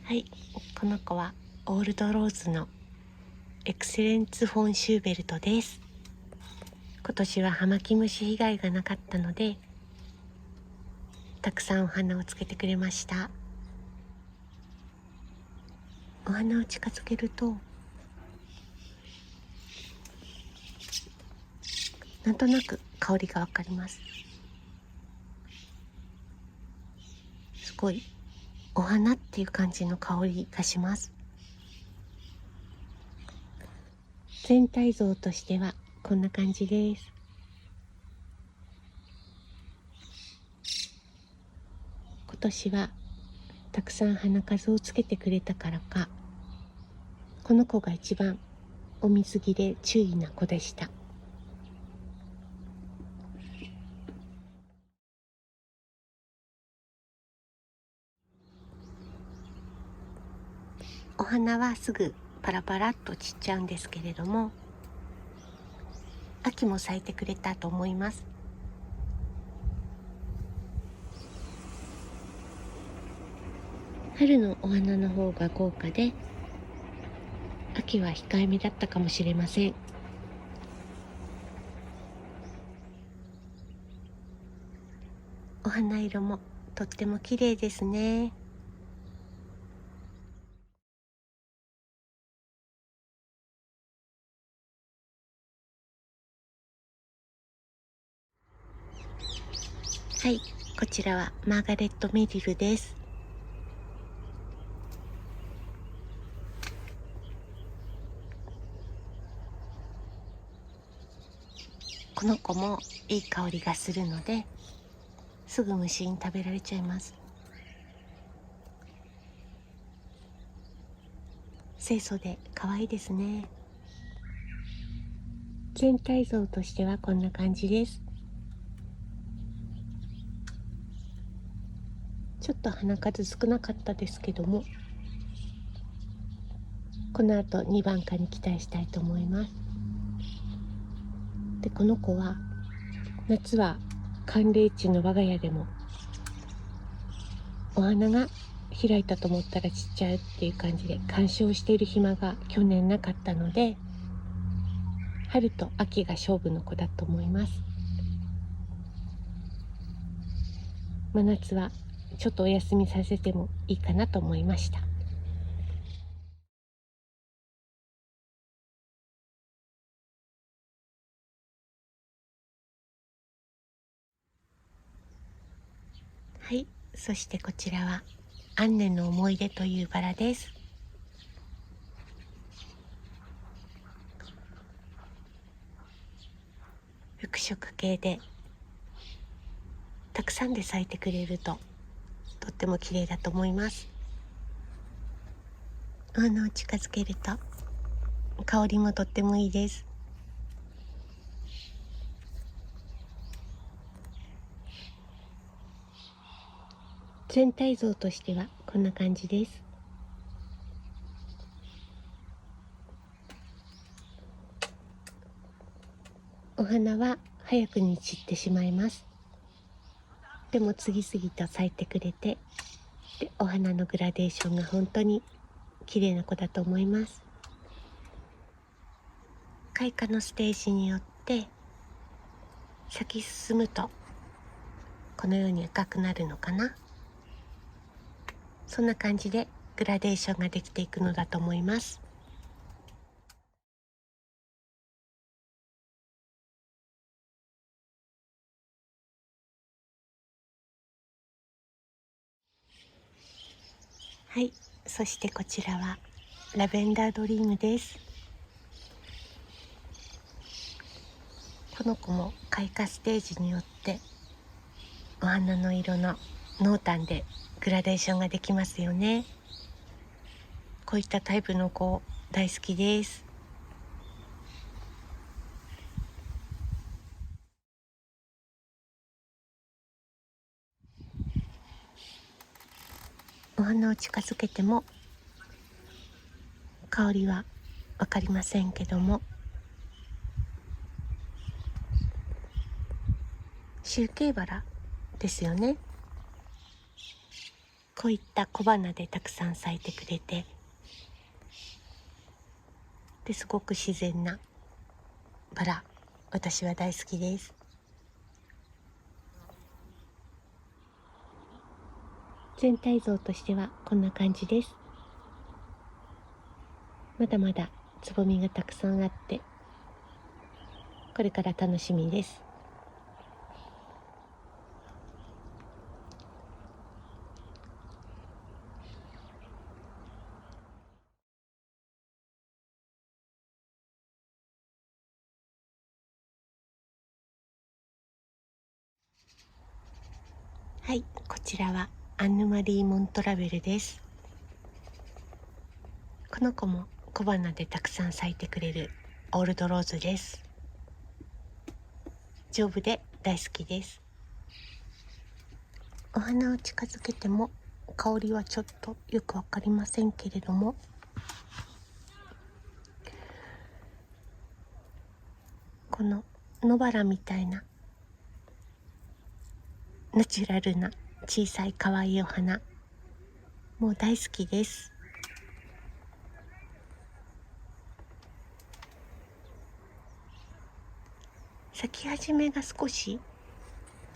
はい、この子はオールドローズのエクセレンツ・フォン・シューベルトです。今年はハマキムシ被害がなかったので、たくさんお花をつけてくれました。お花を近づけると、なんとなく香りがわかります。すごいお花っていう感じの香りがします。全体像としてはこんな感じです。今年はたくさん花数をつけてくれたからか、この子が一番お水切れ注意な子でした。お花はすぐパラパラっと散っちゃうんですけれども、秋も咲いてくれたと思います。春のお花の方が豪華で、秋は控えめだったかもしれません。お花色もとっても綺麗ですね。はい、こちらはマーガレット・メリルです。この子もいい香りがするので、すぐ虫に食べられちゃいます。清楚で可愛いですね。全体像としてはこんな感じです。ちょっと花数少なかったですけども、この後2番花に期待したいと思います。で、この子は夏は寒冷地の我が家でもお花が開いたと思ったら散っちゃうっていう感じで鑑賞している暇が去年なかったので、春と秋が勝負の子だと思います。真夏はちょっとお休みさせてもいいかなと思いました。はい、そしてこちらはアンネの思い出というバラです。服飾系でたくさんで咲いてくれるととっても綺麗だと思います。お花を近づけると香りもとってもいいです。全体像としてはこんな感じです。お花は早くに散ってしまいます。でも次々と咲いてくれて、でお花のグラデーションが本当に綺麗な子だと思います。開花のステージによって咲き進むとこのように赤くなるのかな。そんな感じでグラデーションができていくのだと思います。はい、そしてこちらはラベンダードリームです。この子も開花ステージによってお花の色の濃淡でグラデーションができますよね。こういったタイプの子大好きです。お花を近づけても香りは分かりませんけども、秋茎バラですよね。こういった小花でたくさん咲いてくれて、ですごく自然なバラ、私は大好きです。全体像としてはこんな感じです。まだまだつぼみがたくさんあって、これから楽しみです。はい、こちらはアンヌマリー・モントラベルです。この子も小花でたくさん咲いてくれるオールドローズです。丈夫で大好きです。お花を近づけても香りはちょっとよくわかりませんけれども、この野バラみたいなナチュラルな小さい可愛いお花、もう大好きです。咲き始めが少し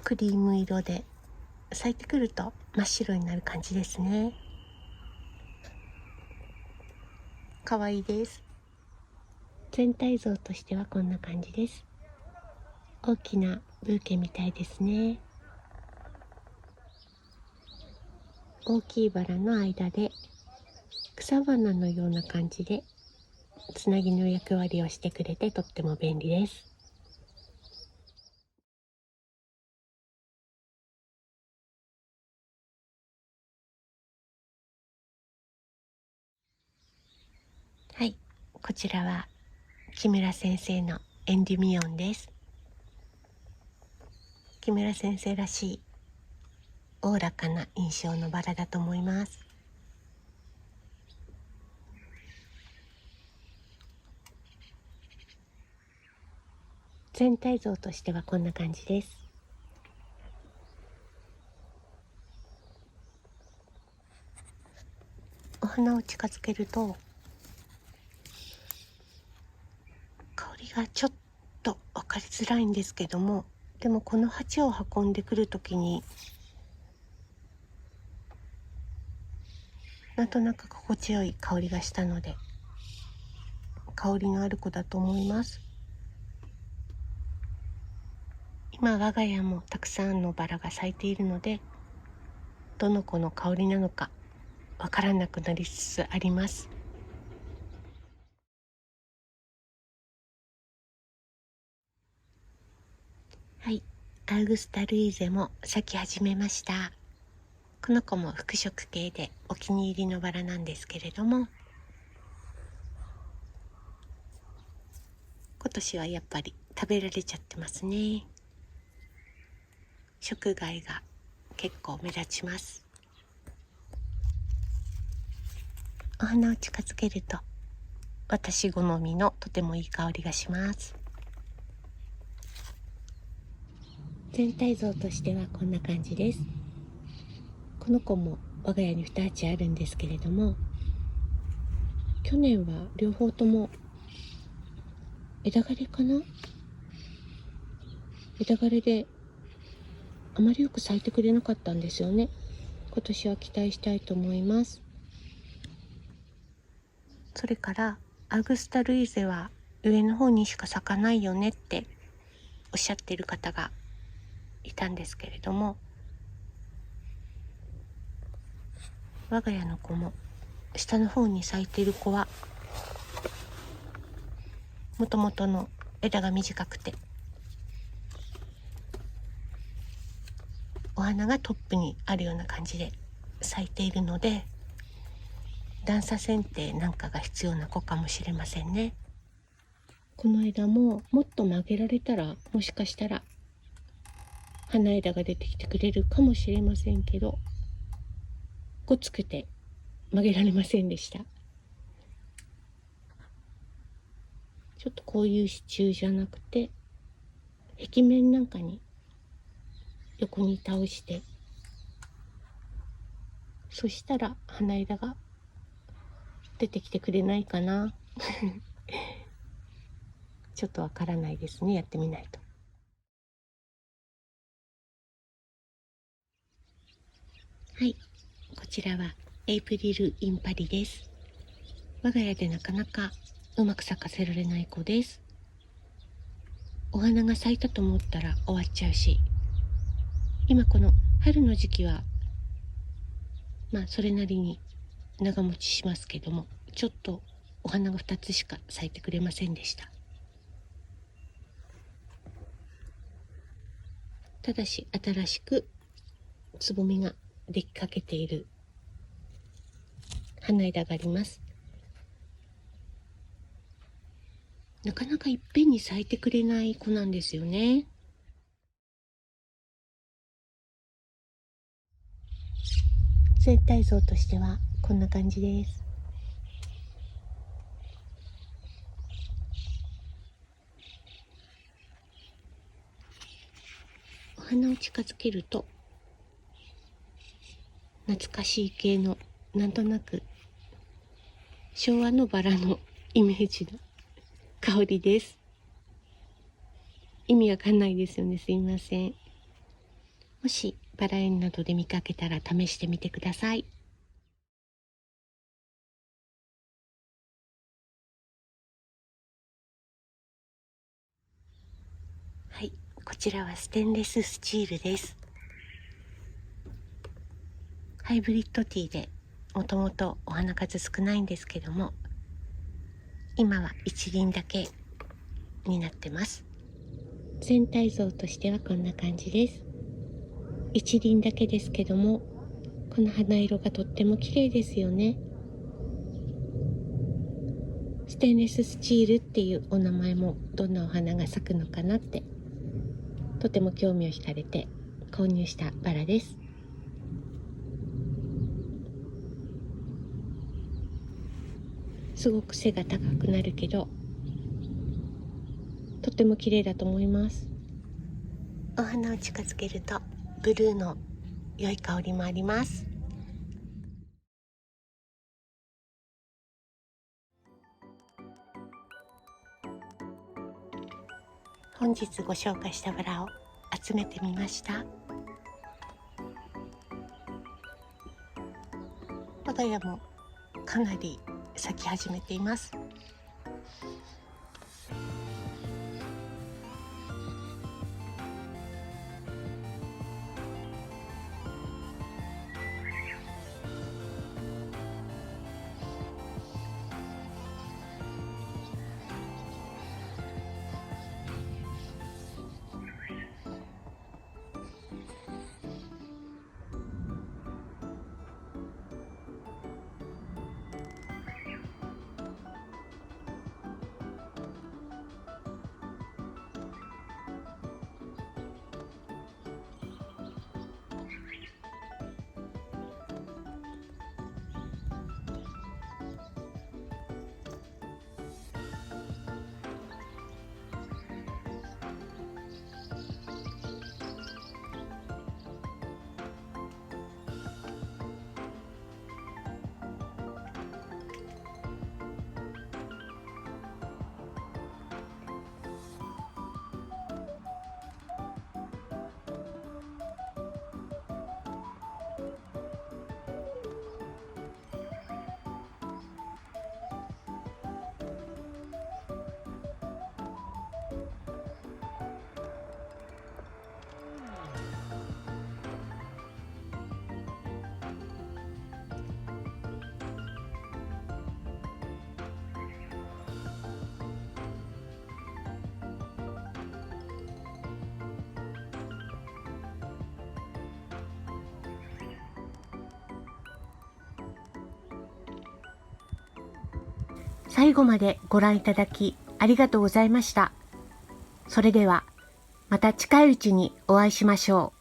クリーム色で、咲いてくると真っ白になる感じですね。可愛いです。全体像としてはこんな感じです。大きなブーケみたいですね。大きいバラの間で草花のような感じでつなぎの役割をしてくれて、とっても便利です。はい、こちらは木村先生のエンデュミオンです。木村先生らしいおおらかな印象のバラだと思います。全体像としてはこんな感じです。お花を近づけると香りがちょっと分かりづらいんですけども、でもこの鉢を運んでくるときになんとなく心地よい香りがしたので、香りのある子だと思います。今我が家もたくさんのバラが咲いているので、どの子の香りなのかわからなくなりつつあります。はい、アウグスタルイーゼも咲き始めました。この子も服飾系でお気に入りのバラなんですけれども、今年はやっぱり食べられちゃってますね。食害が結構目立ちます。お花を近づけると私好みのとてもいい香りがします。全体像としてはこんな感じです。この子も我が家に2鉢あるんですけれども、去年は両方とも枝枯れかな、枝枯れであまりよく咲いてくれなかったんですよね。今年は期待したいと思います。それからアウグスタルイーゼは上の方にしか咲かないよねっておっしゃっている方がいたんですけれども、我が家の子も下の方に咲いている子はもともとの枝が短くてお花がトップにあるような感じで咲いているので、段差剪定なんかが必要な子かもしれませんね。この枝ももっと曲げられたら、もしかしたら花枝が出てきてくれるかもしれませんけど、ごつくて曲げられませんでした。ちょっとこういう支柱じゃなくて壁面なんかに横に倒してそしたら花枝が出てきてくれないかな。ちょっとわからないですね。やってみないと。はい、こちらはエイプリルインパリです。我が家でなかなかうまく咲かせられない子です。お花が咲いたと思ったら終わっちゃうし、今この春の時期はそれなりに長持ちしますけども、ちょっとお花が2つしか咲いてくれませんでした。ただし新しくつぼみができかけている花枝があります。なかなかいっぺんに咲いてくれない子なんですよね。全体像としてはこんな感じです。お花を近づけると懐かしい系の、なんとなく昭和のバラのイメージの香りです。意味わかんないですよね。すいません。もしバラ園などで見かけたら試してみてください。はい、こちらはステンレススチールです。ハイブリッドティーでもともとお花数少ないんですけども、今は一輪だけになってます。全体像としてはこんな感じです。一輪だけですけども、この花色がとっても綺麗ですよね。ステンレススチールっていうお名前もどんなお花が咲くのかなってとても興味を惹かれて購入したバラです。すごく背が高くなるけどとても綺麗だと思います。お花を近づけるとブルーの良い香りもあります。本日ご紹介したバラを集めてみました。我が家もかなり咲き始めています。最後までご覧いただきありがとうございました。それではまた近いうちにお会いしましょう。